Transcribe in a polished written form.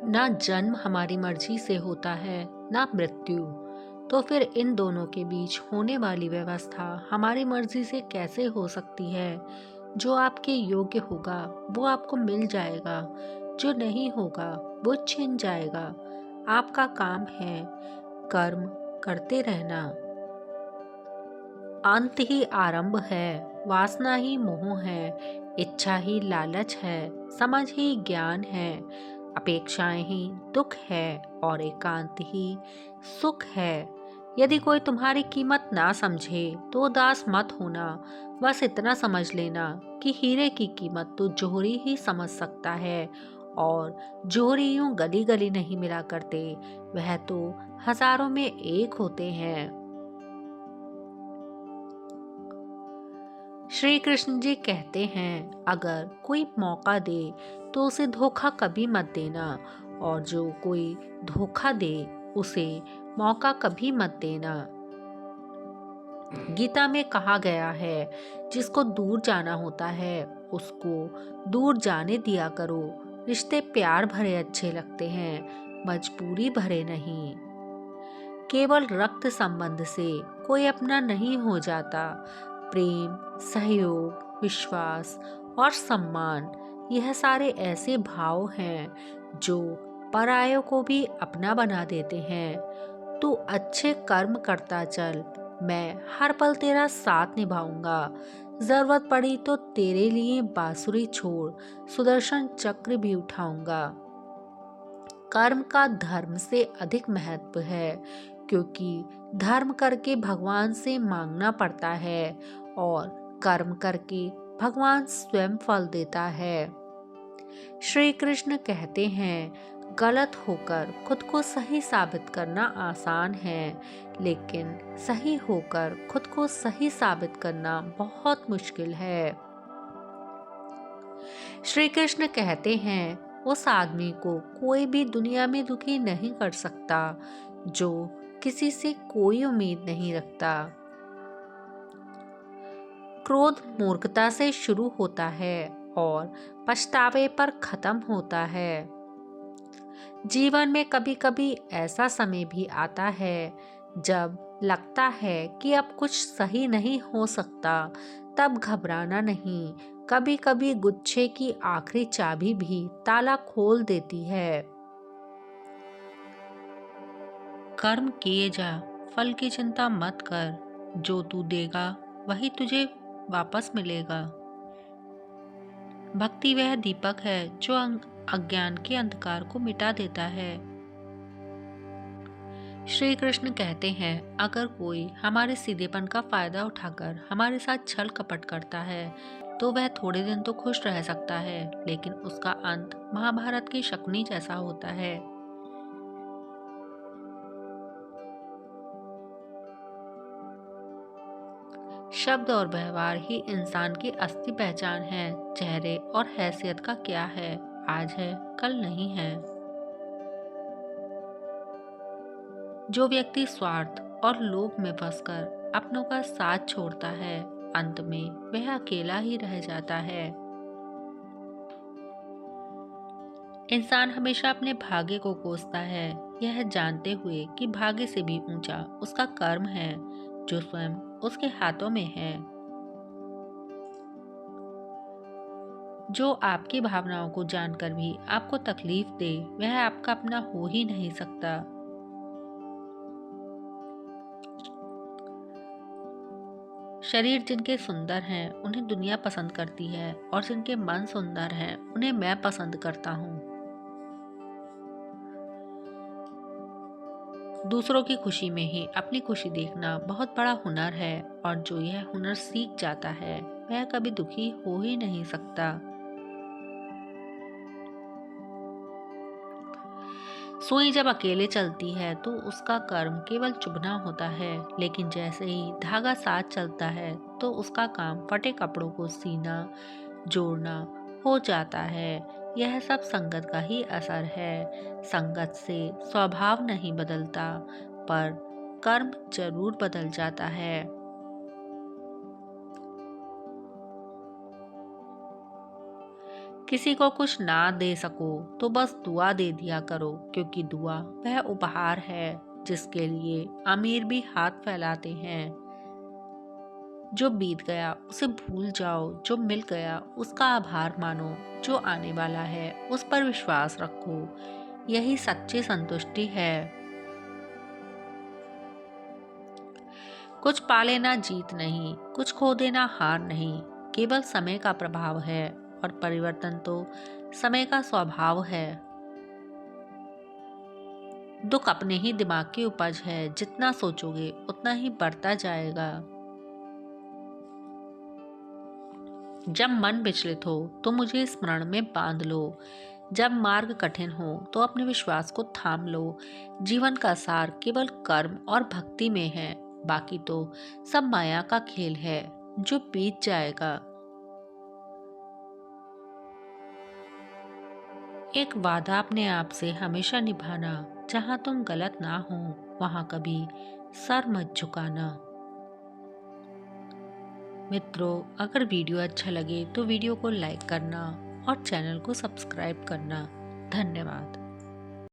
ना जन्म हमारी मर्जी से होता है, ना मृत्यु। तो फिर इन दोनों के बीच होने वाली व्यवस्था हमारी मर्जी से कैसे हो सकती है? जो आपके योग्य होगा वो आपको मिल जाएगा, जो नहीं होगा वो छिन जाएगा। आपका काम है कर्म करते रहना। अंत ही आरंभ है, वासना ही मोह है, इच्छा ही लालच है, समझ ही ज्ञान है, अपेक्षाएं ही दुख है और एकांत ही सुख है। यदि कोई तुम्हारी कीमत ना समझे तो उदास मत होना। बस इतना समझ लेना कि हीरे की कीमत तो जोहरी ही समझ सकता है, और जोहरी यूं गली गली नहीं मिला करते, वह तो हजारों में एक होते हैं। श्री कृष्ण जी कहते हैं, अगर कोई मौका दे तो उसे धोखा कभी मत देना, और जो कोई धोखा दे उसे मौका कभी मत देना। गीता में कहा गया है, जिसको दूर जाना होता है उसको दूर जाने दिया करो। रिश्ते प्यार भरे अच्छे लगते हैं, मजबूरी भरे नहीं। केवल रक्त संबंध से कोई अपना नहीं हो जाता। प्रेम, सहयोग, विश्वास और सम्मान, यह सारे ऐसे भाव हैं जो परायों को भी अपना बना देते हैं। तू अच्छे कर्म करता चल, मैं हर पल तेरा साथ निभाऊंगा। जरूरत पड़ी तो तेरे लिए बांसुरी छोड़ सुदर्शन चक्र भी उठाऊंगा। कर्म का धर्म से अधिक महत्व है, क्योंकि धर्म करके भगवान से मांगना पड़ता है और कर्म करके भगवान स्वयं फल देता है। श्री कृष्ण कहते हैं, गलत होकर खुद को सही साबित करना आसान है, लेकिन सही होकर खुद को सही साबित करना बहुत मुश्किल है। श्री कृष्ण कहते हैं, उस आदमी को कोई भी दुनिया में दुखी नहीं कर सकता जो किसी से कोई उम्मीद नहीं रखता। क्रोध मूर्खता से शुरू होता है और पछतावे पर खत्म होता है। जीवन में कभी कभी ऐसा समय भी आता है जब लगता है कि अब कुछ सही नहीं हो सकता। तब घबराना नहीं, कभी कभी गुच्छे की आखिरी चाबी भी ताला खोल देती है। कर्म किए जा, फल की चिंता मत कर, जो तू देगा वही तुझे वापस मिलेगा। भक्ति वह दीपक है जो अज्ञान के अंधकार को मिटा देता है। श्री कृष्ण कहते हैं, अगर कोई हमारे सीधेपन का फायदा उठाकर हमारे साथ छल कपट करता है तो वह थोड़े दिन तो खुश रह सकता है, लेकिन उसका अंत महाभारत की शकुनी जैसा होता है। शब्द और व्यवहार ही इंसान की असली पहचान है। चेहरे और हैसियत का क्या है, आज है कल नहीं है। जो व्यक्ति स्वार्थ और लोभ में फंसकर अपनों का साथ छोड़ता है, अंत में वह अकेला ही रह जाता है। इंसान हमेशा अपने भाग्य को कोसता है, यह जानते हुए कि भाग्य से भी ऊंचा उसका कर्म है जो स्वयं उसके हाथों में है। जो आपकी भावनाओं को जानकर भी आपको तकलीफ दे, वह आपका अपना हो ही नहीं सकता। शरीर जिनके सुंदर हैं उन्हें दुनिया पसंद करती है, और जिनके मन सुंदर हैं उन्हें मैं पसंद करता हूँ। दूसरों की खुशी में ही अपनी खुशी देखना बहुत बड़ा हुनर है, और जो यह हुनर सीख जाता है वह कभी दुखी हो ही नहीं सकता। सुई जब अकेले चलती है तो उसका कर्म केवल चुभना होता है, लेकिन जैसे ही धागा साथ चलता है तो उसका काम फटे कपड़ों को सीना जोड़ना हो जाता है। यह सब संगत का ही असर है। संगत से स्वभाव नहीं बदलता, पर कर्म जरूर बदल जाता है। किसी को कुछ ना दे सको तो बस दुआ दे दिया करो, क्योंकि दुआ वह उपहार है जिसके लिए अमीर भी हाथ फैलाते हैं। जो बीत गया उसे भूल जाओ, जो मिल गया उसका आभार मानो, जो आने वाला है उस पर विश्वास रखो। यही सच्ची संतुष्टि है। कुछ पा लेना जीत नहीं, कुछ खो देना हार नहीं, केवल समय का प्रभाव है और परिवर्तन तो समय का स्वभाव है। दुख अपने ही दिमाग की उपज है, जितना सोचोगे उतना ही बढ़ता जाएगा। जब मन विचलित हो तो मुझे स्मरण में बांध लो। जब मार्ग कठिन हो तो अपने विश्वास को थाम लो। जीवन का सार केवल कर्म और भक्ति में है, बाकी तो सब माया का खेल है जो बीत जाएगा। एक वादा अपने आप से हमेशा निभाना, जहाँ तुम गलत ना हो वहाँ कभी सर मत झुकाना। मित्रों, अगर वीडियो अच्छा लगे तो वीडियो को लाइक करना और चैनल को सब्सक्राइब करना। धन्यवाद।